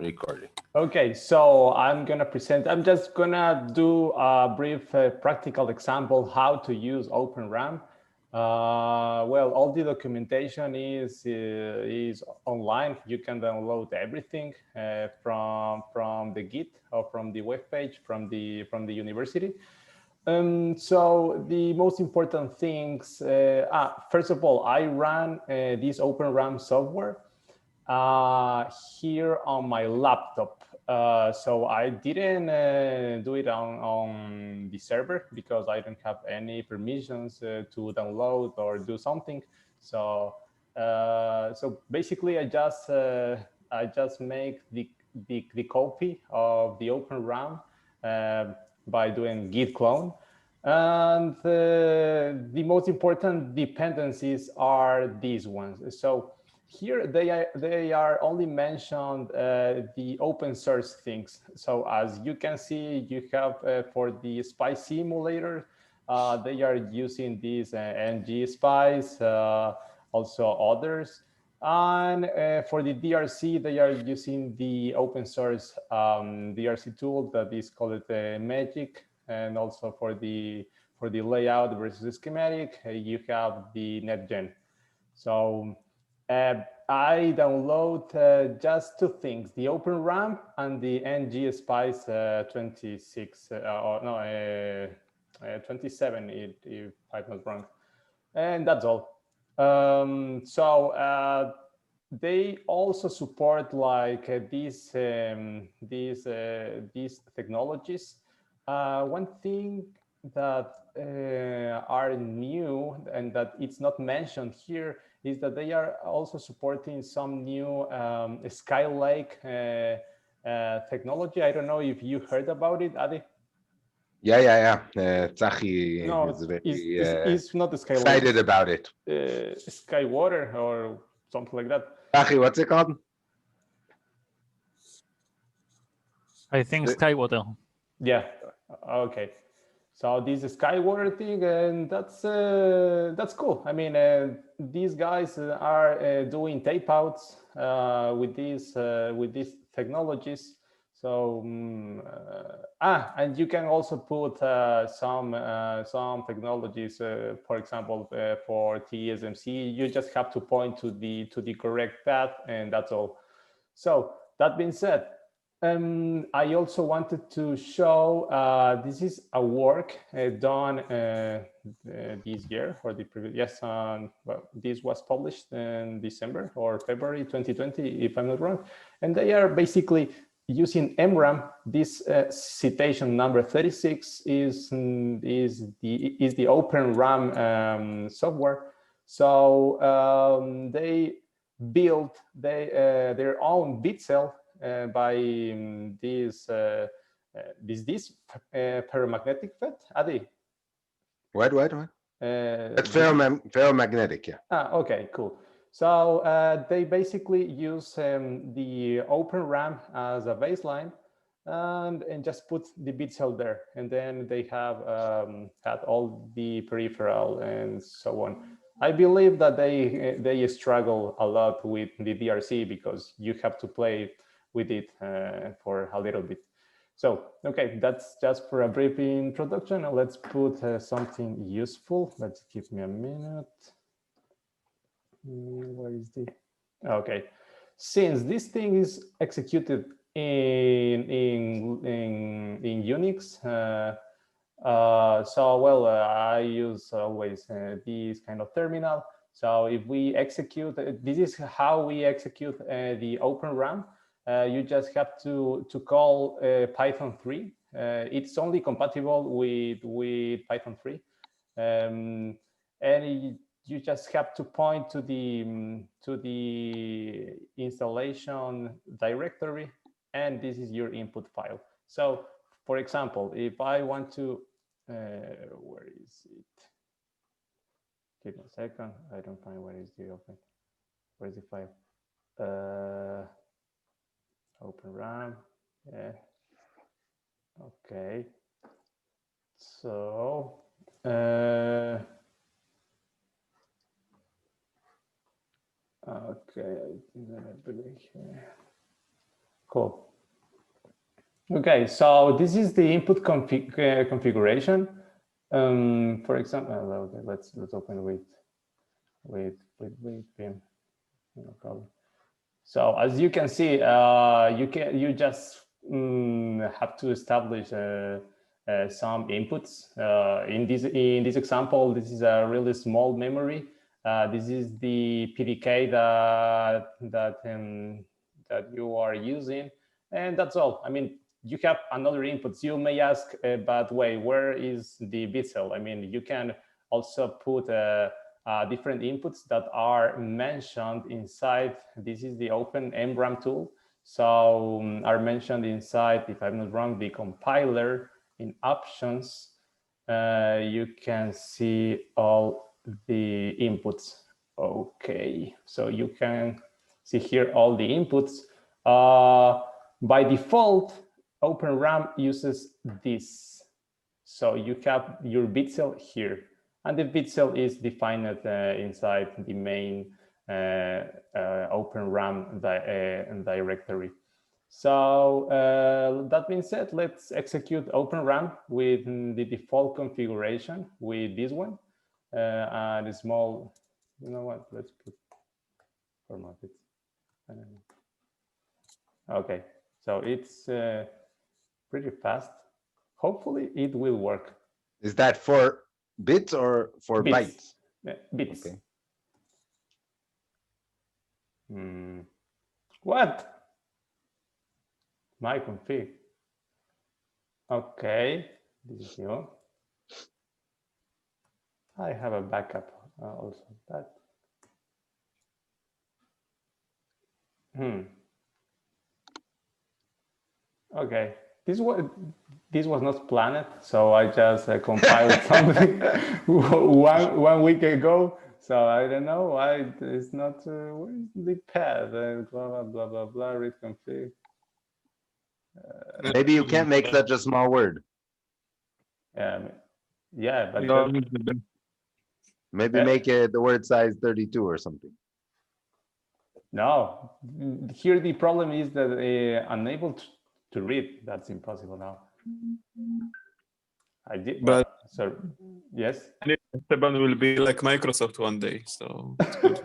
recording. Okay, so I'm just gonna do a brief practical example how to use OpenRAM. Well, all the documentation is online. You can download everything from the Git or from the web page from the university. So the most important things, first of all, I ran this OpenRAM software here on my laptop. So I didn't do it on the server because I don't have any permissions to download or do something. So so basically, I just make the copy of the OpenRAM by doing git clone. And the most important dependencies are these ones. So here they are only mentioned the open source things. So as you can see, you have for the Spice simulator, they are using these ng Spice, also others. And for the DRC, they are using the open source DRC tool that is called Magic. And also for the layout versus schematic, you have the NetGen. So I download just two things: the OpenRAM and the ng Spice 26 or no 27 if I'm not wrong, and that's all. So they also support like these technologies. One thing that are new and that it's not mentioned here is that they are also supporting some new Skylake technology. I don't know if you heard about it, Adi. Yeah. Tzachi No, is very it's not the Skylake. excited about it. Skywater or something like that. Tzachi, what's it called? I think Skywater. Yeah. Okay. So this is Skywater thing, and that's cool. I mean, these guys are doing tape outs with these technologies. So and you can also put some technologies, for example, for TSMC. You just have to point to the correct path, and that's all. So that being said, I also wanted to show this is a work done this year or the previous. Yes, well, this was published in December or February 2020, if I'm not wrong, and they are basically using MRAM. This citation number 36 is the OpenRAM software. So they built their own bit cell by this ferromagnetic FET. Adi? What? It's ferromagnetic, yeah. Okay, cool. So they basically use the OpenRAM as a baseline and just put the bit cell there. And then they have had all the peripheral and so on. I believe that they struggle a lot with the DRC because you have to play with it for a little bit. So, okay, that's just for a brief introduction. Now let's put something useful. Let's give me a minute. Where is the? Okay, since this thing is executed in Unix, so well, I use always this kind of terminal. So if we execute, this is how we execute the OpenRAM. You just have to call Python 3. It's only compatible with Python 3, and you just have to point to the installation directory, and this is your input file. So, for example, if I want to, where is it? Give me a second. I don't find where is the open. Where is the file? OpenRAM. Yeah. Okay. So. Okay, I think that I believe here. Cool. Okay, so this is the input configuration. For example, okay, let's open with Vim. No problem. So as you can see, you just have to establish some inputs. In this example, this is a really small memory. This is the PDK that you are using, and that's all. I mean, you have another inputs. You may ask, but wait, where is the bit cell? I mean, you can also put different inputs that are mentioned inside. This is the OpenRAM tool. So are mentioned inside, if I'm not wrong, the compiler in options. You can see all the inputs. Okay, so you can see here all the inputs. By default, OpenRAM uses this. So you have your bit cell here, and the bit cell is defined inside the main OpenRAM directory. So that being said, let's execute OpenRAM with the default configuration with this one. And a small, you know what, let's put format it. Okay, so it's pretty fast. Hopefully it will work. Is that for bits or for bytes? Bits. Okay. What? My config. Okay, this is new. I have a backup also. That. Okay, this was not planned, so I just compiled something one week ago. So I don't know why it's not the path. Blah blah blah blah. Read config. Maybe you can't make such a small word. Yeah, but maybe make it the word size 32 or something. No, here the problem is that unable to read. That's impossible now. I did, but so yes. Esteban will be like Microsoft one day, so it's good.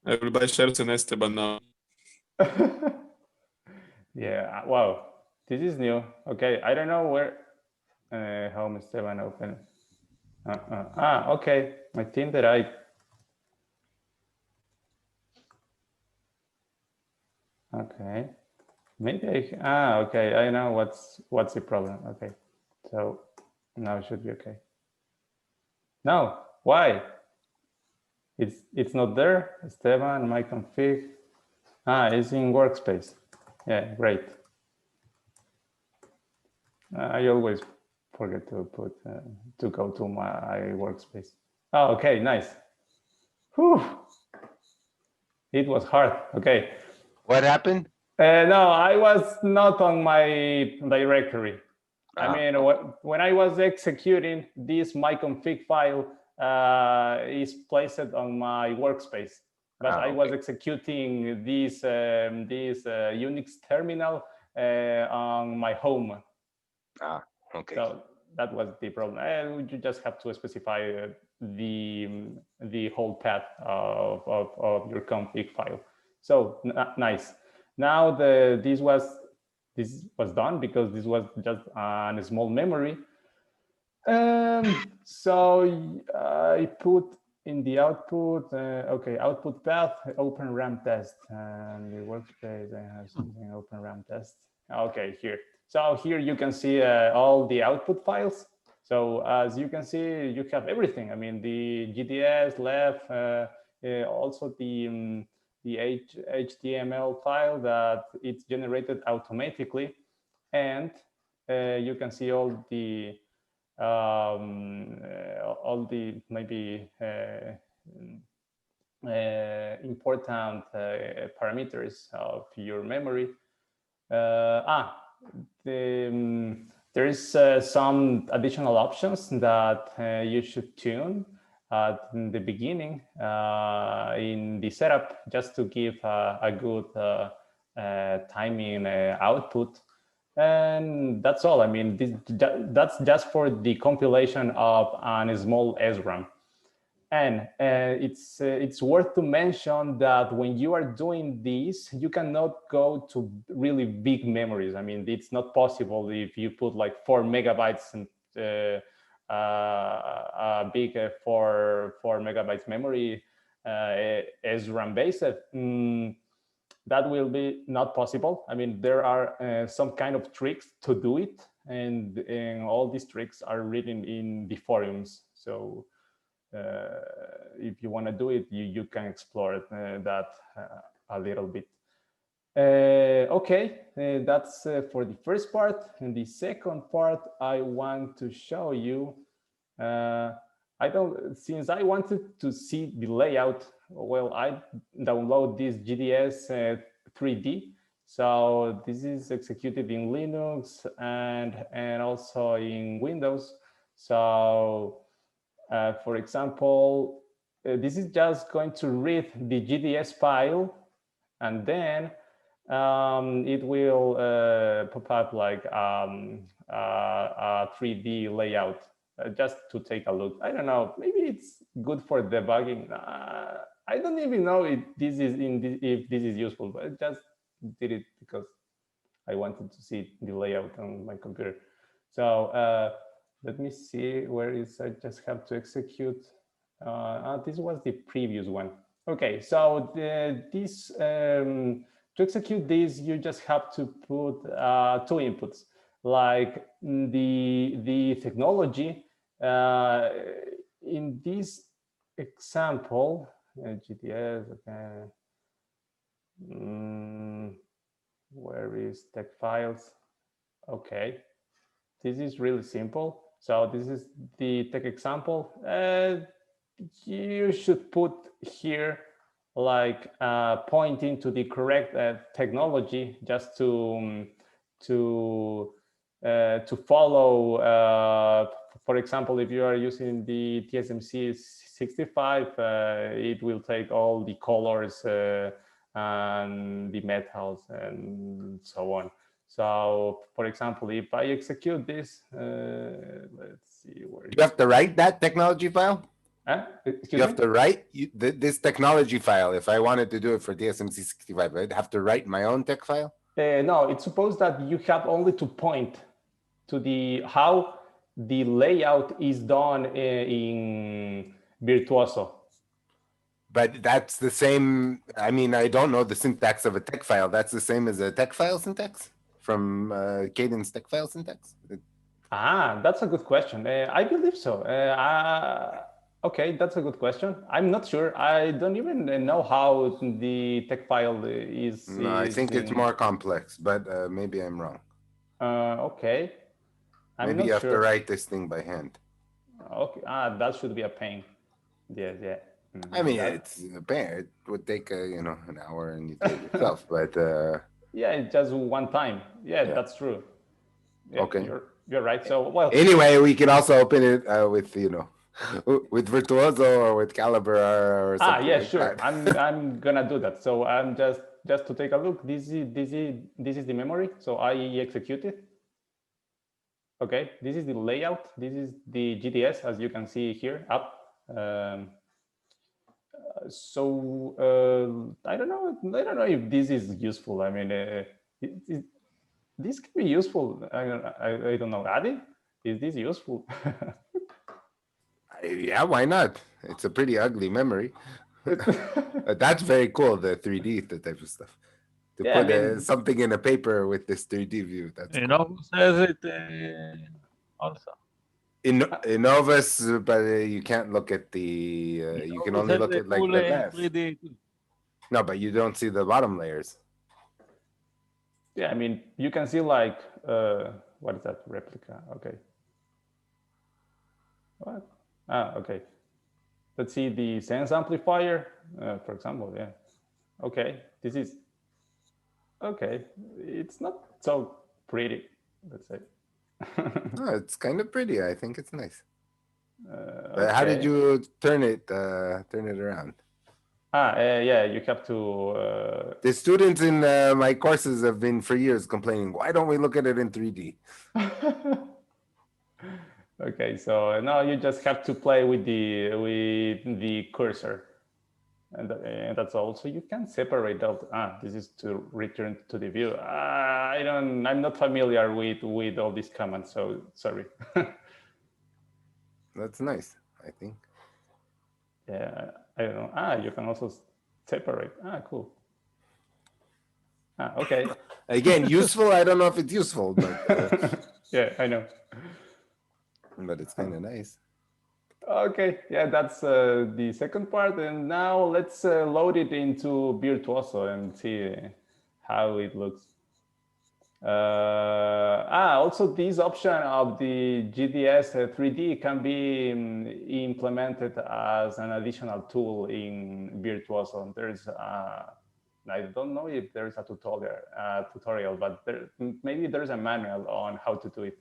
I will buy shares in Esteban now. Yeah, wow, this is new. Okay, I don't know where home Esteban open. Okay, I think that okay, maybe okay, I know what's the problem. Okay, so now it should be okay. No, why? It's not there. Esteban, my config. It's in workspace. Yeah, great. I always forget to put to go to my workspace. Oh, okay, nice. Whew. It was hard. Okay. What happened? No, I was not on my directory. I mean, when I was executing this, my config file is placed on my workspace, but I was executing this Unix terminal on my home. Okay. So that was the problem. You just have to specify the whole path of your config file. So nice. Now this was done because this was just a small memory. So I put in the output, okay, output path, OpenRAM test, and the workspace, I have something OpenRAM test. Okay, here. So here you can see all the output files. So as you can see, you have everything. I mean, the GDS, LEF, also the HTML file that it's generated automatically. And you can see all the maybe important parameters of your memory. There is some additional options that you should tune. in the beginning in the setup, just to give a good timing output. And that's all. I mean, that's just for the compilation of a small SRAM. And it's worth to mention that when you are doing this, you cannot go to really big memories. I mean, it's not possible if you put like 4 megabytes and a big 4 megabytes memory SRAM based. That will be not possible. I mean, there are some kind of tricks to do it, and all these tricks are written in the forums. So if you want to do it, you can explore that a little bit. Okay, that's for the first part. And the second part, I want to show you. Since I wanted to see the layout, well, I download this GDS 3D. So this is executed in Linux and also in Windows. So for example, this is just going to read the GDS file, and then it will pop up like a 3D layout just to take a look. I don't know, maybe it's good for debugging. I don't even know if this is useful, but I just did it because I wanted to see the layout on my computer. So let me see where is. I just have to execute. This was the previous one. Okay, so to execute this, you just have to put 2 inputs, like the technology. In this example, GTS. Okay. Where is tech files? Okay. This is really simple. So this is the tech example. You should put here like pointing to the correct technology, just to follow. For example, if you are using the TSMC 65, it will take all the colors and the metals and so on. So, for example, if I execute this, let's see where. You have to write that technology file? You have to write this technology file. If I wanted to do it for TSMC 65, I'd have to write my own tech file? No, it's supposed that you have only to point to how the layout is done in Virtuoso. But that's the same. I mean, I don't know the syntax of a tech file. That's the same as a tech file syntax from Cadence tech file syntax? That's a good question. I believe so. Okay, that's a good question. I'm not sure. I don't even know how the tech file is. No, I think it's more complex, but maybe I'm wrong. Okay. Maybe you have to write this thing by hand. Okay. That should be a pain. Yeah. I mean, it's a pain. It would take an hour, and you do it yourself. But yeah, it's just one time. Yeah, that's true. Yeah, okay, you're right. So well. Anyway, we can also open it with with Virtuoso or with Calibre or something. Yeah, like sure. that. I'm gonna do that. So I'm just to take a look. This is the memory. So I execute it. Okay, this is the layout. This is the GDS, as you can see here up. So I don't know if this is useful. I mean, this can be useful. I don't know. Adi, is this useful? Yeah, why not? It's a pretty ugly memory. That's very cool. The 3D, the type of stuff. To put something in a paper with this 3D view. That's you cool. know who says it also. Innovus, but you can't look at the. You can only look at like the left. 3D. No, but you don't see the bottom layers. Yeah, I mean, you can see like what is that replica? Okay. What? Okay. Let's see the sense amplifier, for example. Yeah. Okay. This is okay. It's not so pretty, let's say. No, it's kind of pretty. I think it's nice. How did Okay. you turn it around? Yeah, you have to. The students in my courses have been for years complaining, why don't we look at it in 3D? Okay, so now you just have to play with the cursor, and that's all. So you can separate out. This is to return to the view. I'm not familiar with all these commands, so sorry. That's nice, I think. Yeah, I don't know. You can also separate. Cool. Okay. Again, useful. I don't know if it's useful, but Yeah, I know. but it's kind of nice. Okay, yeah, that's the second part, and now let's load it into Virtuoso and see how it looks. Also this option of the GDS 3D can be implemented as an additional tool in Virtuoso. There's I don't know if there's a tutorial, but maybe there's a manual on how to do it.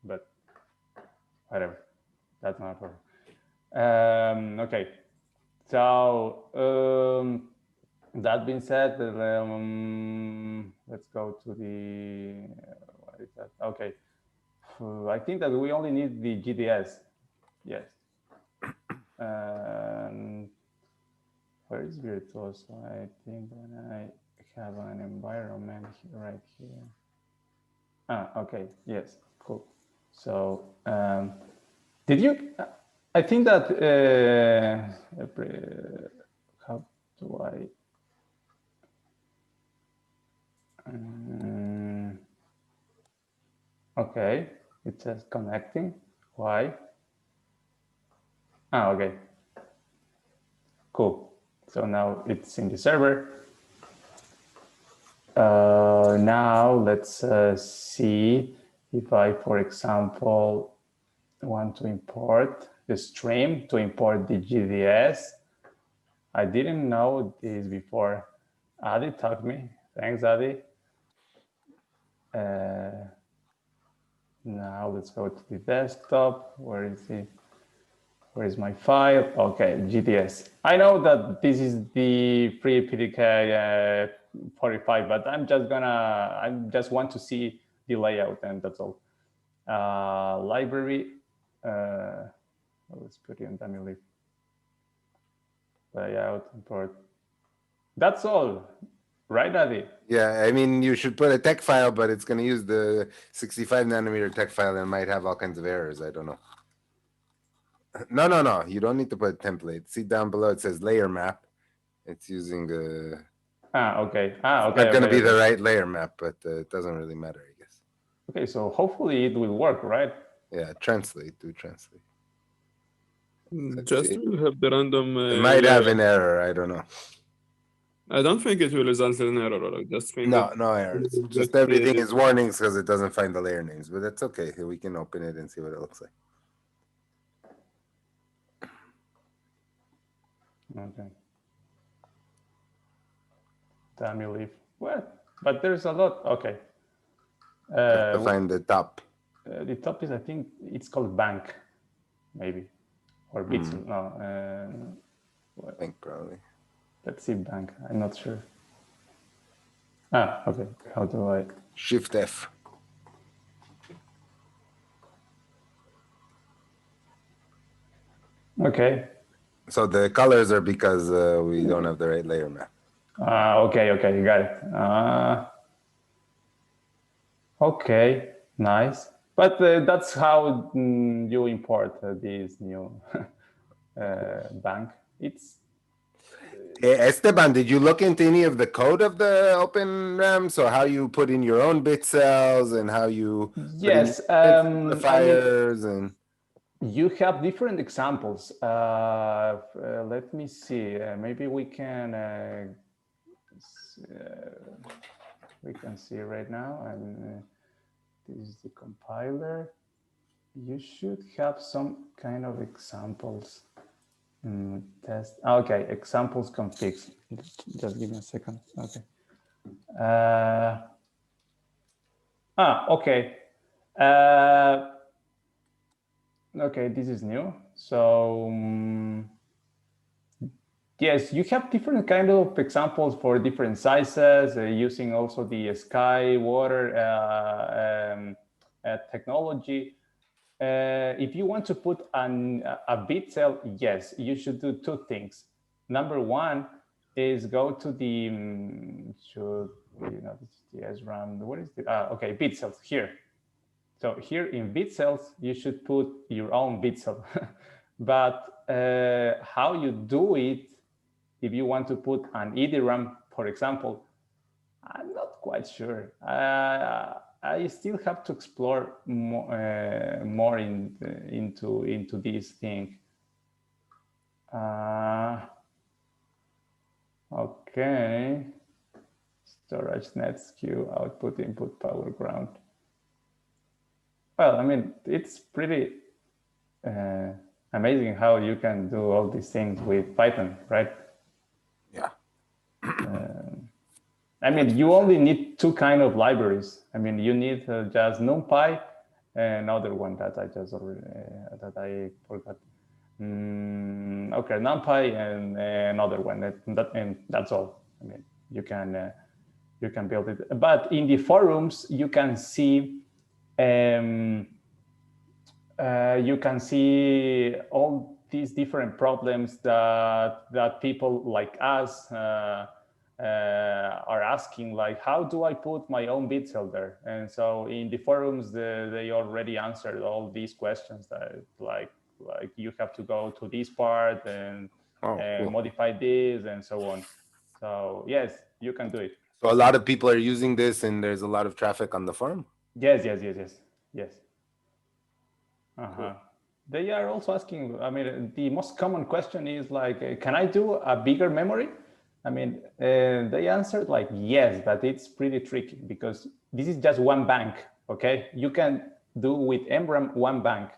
But whatever, that's not a problem. Okay, so that being said, let's go to the, what is that? Okay, I think that we only need the GDS. Yes. Where is Virtuoso? I think that I have an environment right here. Okay, yes, cool. So, did you, I think that, how do I, okay, it says connecting. Why? Okay. Cool. So now it's in the server. Now let's see if I, for example, want to import the stream to import the GDS. I didn't know this before. Adi taught me. Thanks, Adi. Now let's go to the desktop. Where is it? Where is my file? Okay, GDS. I know that this is the free PDK 45, but I just want to see the layout, and that's all. Library. Let's put it in dummy leaf. Layout, import. That's all. Right, Adi? Yeah, I mean, you should put a tech file, but it's going to use the 65 nanometer tech file and might have all kinds of errors. I don't know. No. You don't need to put a template. See down below, it says layer map. It's using the. Okay. It's okay. not going to okay, be okay. the right layer map, but it doesn't really matter, I guess. Okay, so hopefully it will work, right? Yeah, translate. Do translate. Just will have the random. It might have layer. an error. I don't know. I don't think it will result in an error. I just think No errors. Just everything is warnings because it doesn't find the layer names, but that's okay. We can open it and see what it looks like. Okay. Dummy leaf. What? But there's a lot. Okay. Have to find the top. The top is, I think it's called bank, maybe, or bits. No. Bank probably. Let's see bank. I'm not sure. Okay. How do I? Shift F. Okay. So the colors are because we don't have the right layer map. Okay, you got it. Okay, nice. But that's how you import this new bank. It's Esteban, did you look into any of the code of the OpenRAM? So how you put in your own bit cells and how you yes, amplifiers and you have different examples. Let me see. Maybe we can see right now. And this is the compiler. You should have some kind of examples. Test. Okay, examples configs. Just give me a second. Okay. Okay. Okay, this is new. So yes, you have different kind of examples for different sizes, using also the sky, water technology. If you want to put a bit cell, yes, you should do two things. Number one is go to the this is the SRAM. What is it? Okay, bit cells here. So here in bit cells, you should put your own bit cell. But how you do it, if you want to put an EDRAM, for example, I'm not quite sure. I still have to explore more into this thing. Okay. Storage nets queue output input power ground. Well, I mean, it's pretty amazing how you can do all these things with Python, right? Yeah. I mean, you only need two kind of libraries. I mean, you need just NumPy and another one that I just already that I forgot. Okay, NumPy and another one, and that's all. I mean, you can build it. But in the forums, you can see all these different problems that people like us are asking, like, how do I put my own bit cell there? And so in the forums, they already answered all these questions that like you have to go to this part and cool. modify this and so on. So yes, you can do it. So a lot of people are using this, and there's a lot of traffic on the forum. Yes. Cool. They are also asking, I mean, the most common question is like, can I do a bigger memory? I mean, they answered like, yes, but it's pretty tricky because this is just one bank, okay? You can do with MRAM one bank,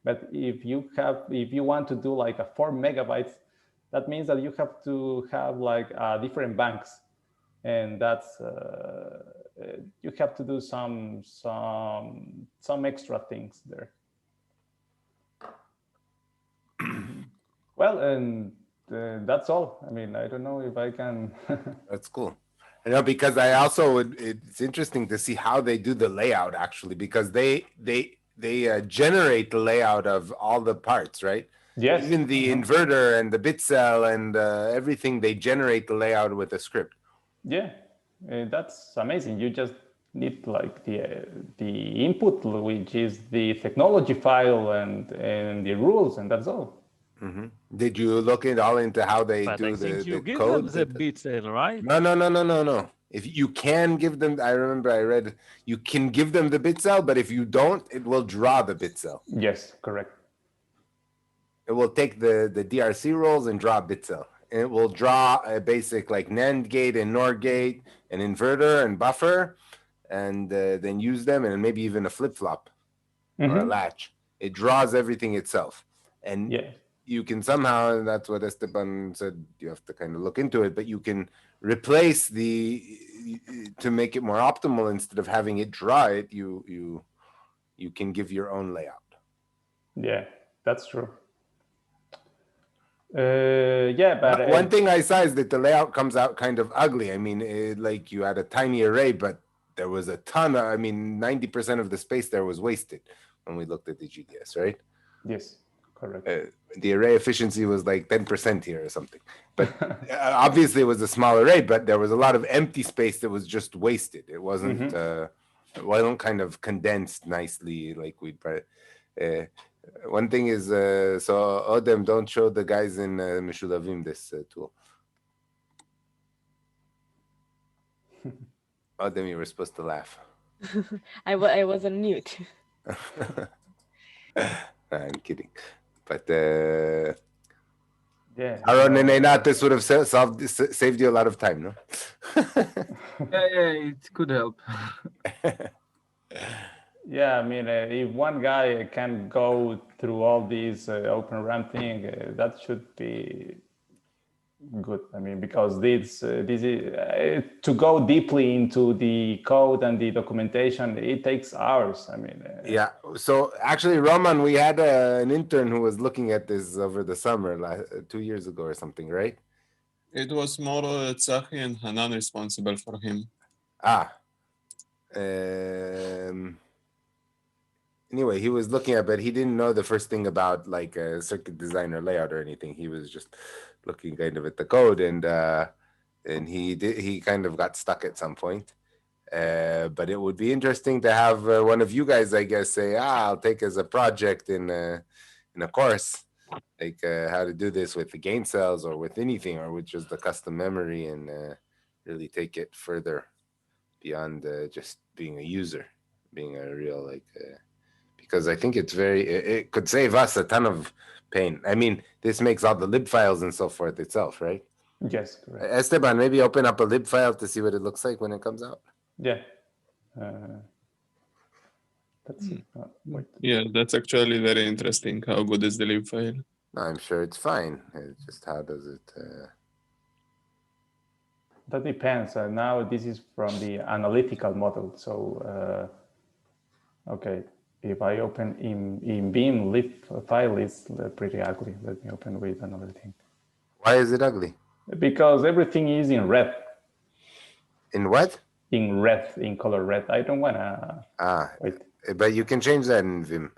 but if you want to do like a 4 megabytes, that means that you have to have like different banks, and that's you have to do some extra things there. Well, and that's all. I mean, I don't know if I can. That's cool. I know, because I also it's interesting to see how they do the layout actually, because they generate the layout of all the parts, right? Yes. Even the inverter and the bit cell and everything, they generate the layout with a script. Yeah, that's amazing. You just need like the input, which is the technology file and the rules, and that's all. Mm-hmm. Did you look into how they But do I think you the give code? them the bit cell, right? No. If you can give them, I remember I read you can give them the bit cell, but if you don't, it will draw the bit cell. Yes, correct. It will take the DRC rules and draw a bit cell. And it will draw a basic like NAND gate and NOR gate, an inverter and buffer, and then use them, and maybe even a flip-flop or a latch. It draws everything itself. And you can somehow, and that's what Esteban said, you have to kind of look into it, but you can replace to make it more optimal, instead of having it draw it, you can give your own layout. Yeah, that's true. Yeah, but one thing I saw is that the layout comes out kind of ugly. I mean, like you had a tiny array, but there was a ton of, 90% of the space there was wasted when we looked at the GDS, right? Yes, correct. The array efficiency was like 10% here or something. But obviously it was a small array, but there was a lot of empty space that was just wasted. It wasn't, kind of condensed nicely like we'd one thing is, so Odem, don't show the guys in Mishulavim this tool. Odem, you were supposed to laugh. I was on mute. I'm kidding. But yeah, Aaron and Einat, this would have saved you a lot of time, no? Yeah, it could help. Yeah, I mean, if one guy can go through all these OpenRAM thing, that should be good. I mean, because this is to go deeply into the code and the documentation, it takes hours. I mean, Yeah. So actually, Roman, we had an intern who was looking at this over the summer, 2 years ago or something, right? It was more Tsahi and Hanan responsible for him. Ah. Um, anyway, he was looking at, but he didn't know the first thing about like a circuit design or layout or anything. He was just looking kind of at the code, and he kind of got stuck at some point. But it would be interesting to have one of you guys, I guess, say, I'll take as a project in a course, like how to do this with the gain cells or with anything, or with just the custom memory, and really take it further beyond just being a user, being a real because I think it's it could save us a ton of pain. I mean, this makes all the lib files and so forth itself, right? yes, correct. Esteban, maybe open up a lib file to see what it looks like when it comes out. Yeah. That's it. Wait. Yeah, that's actually very interesting. How good is the lib file? I'm sure it's fine. It's just how does it? That depends. Now this is from the analytical model. So, okay, if I open in Beam, lib file is pretty ugly. Let me open with another thing. Why is it ugly? Because everything is in red. In what? In red, in color red. I don't wanna. Wait. But you can change that in Vim.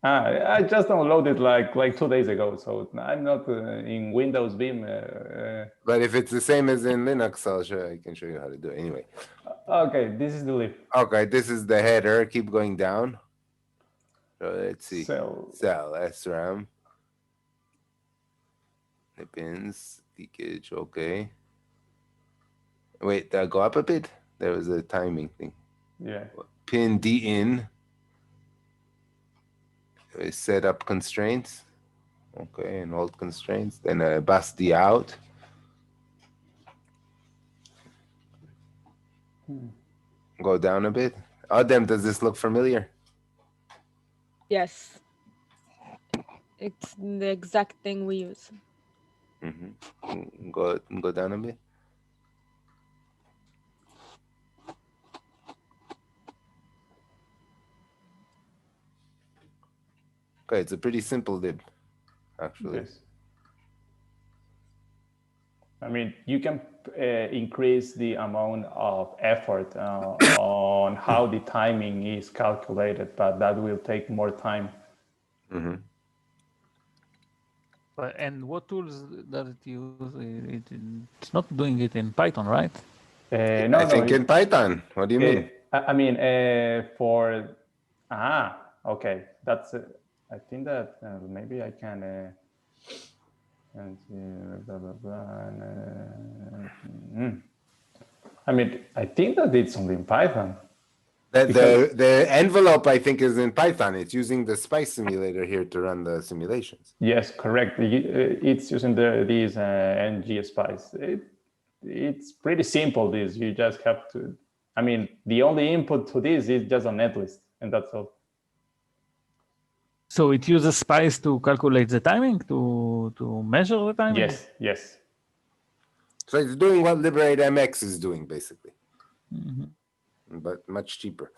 I just downloaded like 2 days ago, so I'm not in Windows Vim. But if it's the same as in Linux, I can show you how to do it. Anyway. Okay, this is the lib. Okay, this is the header. Keep going down. So let's see. Cell SRAM. The pins, leakage, okay. Wait, go up a bit. There was a timing thing. Yeah. Pin D in. Set up constraints. Okay, and hold constraints. Then bus D out. Go down a bit. Adam, does this look familiar? Yes. It's the exact thing we use. Mm-hmm. Go down a bit. Okay, it's a pretty simple lib, actually. Yes. I mean, you can increase the amount of effort on how the timing is calculated, but that will take more time. Mm-hmm. And what tools does it use? It's not doing it in Python, right? No, I think in Python. What do you mean? I mean, okay. That's, I think that maybe I can, and blah, blah, blah. I mean, I think that it's only in Python. The envelope, I think, is in Python. It's using the Spice simulator here to run the simulations. Yes, correct. It's using these ngSpice. It's pretty simple. This you just have to. I mean, the only input to this is just a netlist, and that's all. So it uses Spice to calculate the timing, to measure the timing? Yes, yes. So it's doing what Liberate MX is doing, basically. Mm-hmm. But much cheaper.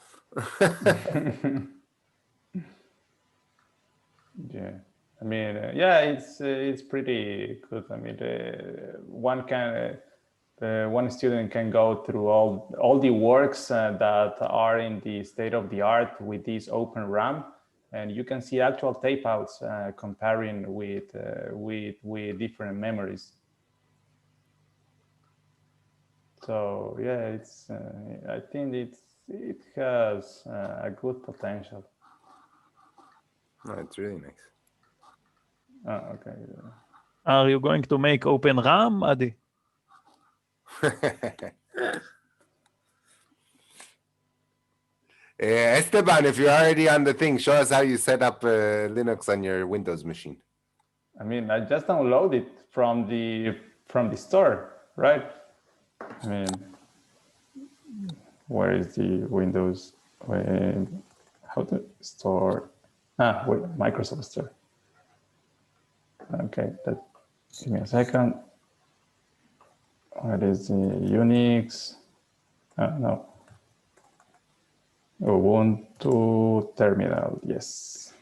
Yeah, I mean, yeah, it's pretty good. I mean, one student can go through all the works that are in the state of the art with this OpenRAM, and you can see actual tape outs comparing with different memories. So yeah, it's I think it has a good potential. No, it's really nice. Oh, okay. Are you going to make OpenRAM, Adi? Esteban, if you're already on the thing, show us how you set up Linux on your Windows machine. I mean, I just downloaded from the store, right? I mean, where is the Windows? How to store? Wait, Microsoft Store. Okay, give me a second. What is Unix? No. Ubuntu terminal, yes.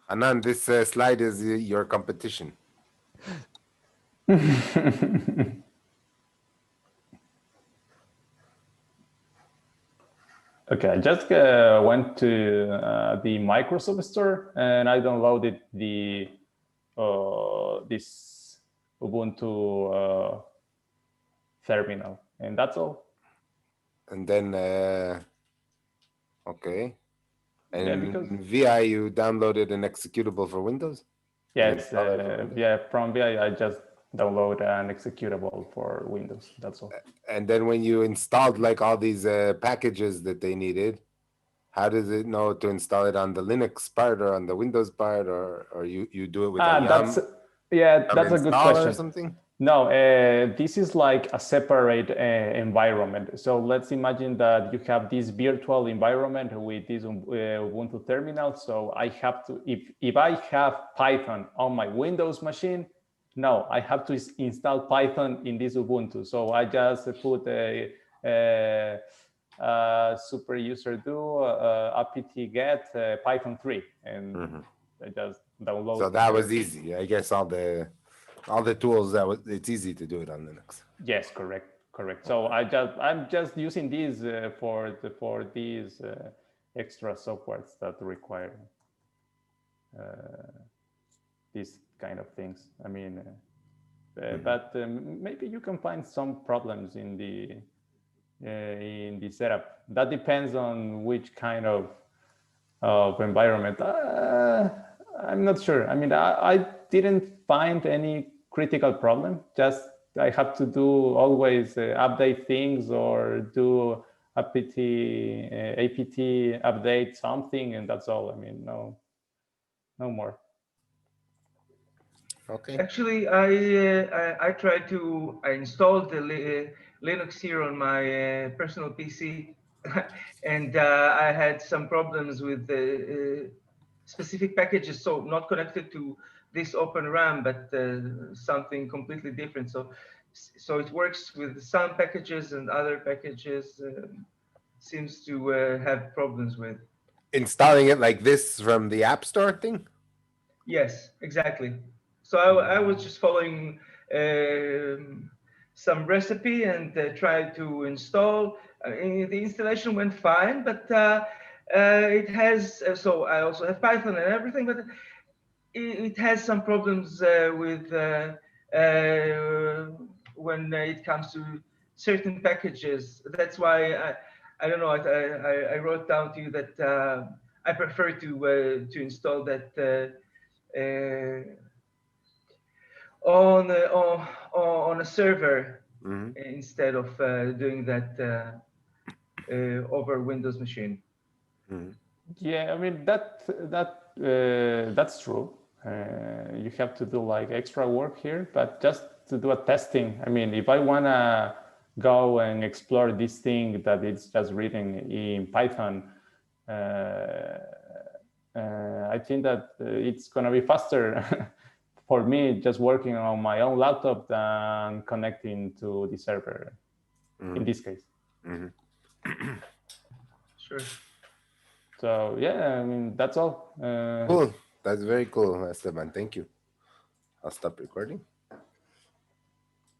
Hanan, this slide is your competition. Okay, I just went to the Microsoft Store and I downloaded the this Ubuntu terminal, and that's all. And then, okay. And Yeah, because VI, you downloaded an executable for Windows? yes, yeah, from VI I just download an executable for Windows. That's all. And then when you installed like all these packages that they needed, how does it know to install it on the Linux part or on the Windows part, or you do it with a yum That's a good install question. or something? No, this is like a separate environment. So let's imagine that you have this virtual environment with this Ubuntu terminal. So I have to, if I have Python on my Windows machine, no, I have to install Python in this Ubuntu. So I just put a super user do apt get Python 3, and I just download. So that was easy. I guess all the tools it's easy to do it on Linux. Yes, correct. So I'm just using these for these extra softwares that require these kind of things. I mean, but maybe you can find some problems in the setup. That depends on which kind of environment. I'm not sure. I mean, I didn't find any critical problem. Just I have to do always update things or do apt update something, and that's all. I mean, no more. Okay. Actually, I tried to install the Linux here on my personal PC, and I had some problems with the specific packages. So not connected to this OpenRAM, but something completely different. So it works with some packages, and other packages seems to have problems with. Installing it like this from the App Store thing? Yes, exactly. So I was just following some recipe and tried to install. The installation went fine, but it has, so I also have Python and everything, but it has some problems with when it comes to certain packages. That's why I don't know. I wrote down to you that I prefer to install that on a server instead of doing that over Windows machine. Yeah, I mean that's true. You have to do like extra work here, but just to do a testing. I mean, if I wanna go and explore this thing that it's just written in Python, I think that it's gonna be faster for me just working on my own laptop than connecting to the server. In this case. Sure. So yeah, I mean that's all. Cool. That's very cool, Esteban. Thank you. I'll stop recording.